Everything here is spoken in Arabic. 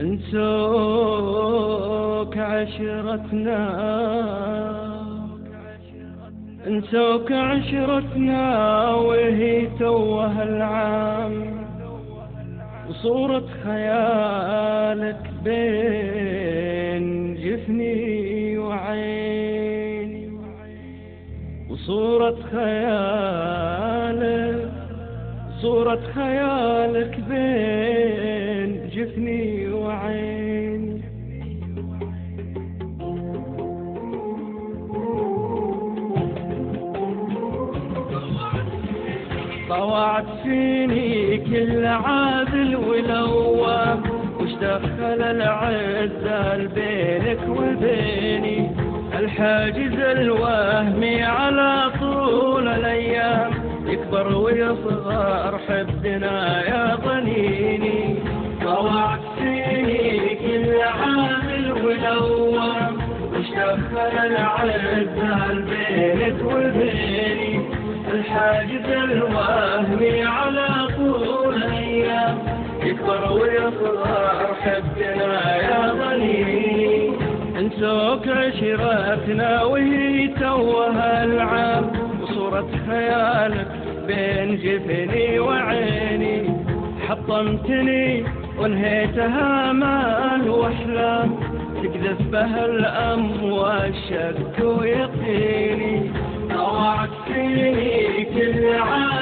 انسوك عشرتنا، انسوك عشرتنا وهي توه العام، وصورة خيالك بين جفني وعيني، وصورة خيالك، صورة خيالك بين جفني وعيني. طوعت فيني كل عاذل ولوام، وش دخل العزال بينك وبيني؟ الحاجز الوهمي على طول الأيام، يكبر ويصغر حبنا يا ظنيني. طوعت فيني كل عاذل ولوام، وش دخل العزال بينك وبيني؟ الحاجز الوهمي على طول الأيام، يكبر ويصغر حبنا يا ظنيني. انسوك عشرتنا وهي توها العام، وصورة خيالك بين جفني وعيني. حطمتني وانهيتها مال واحلام، تكذب بها الأم والشك ويقيني. طوعت فيني كل عام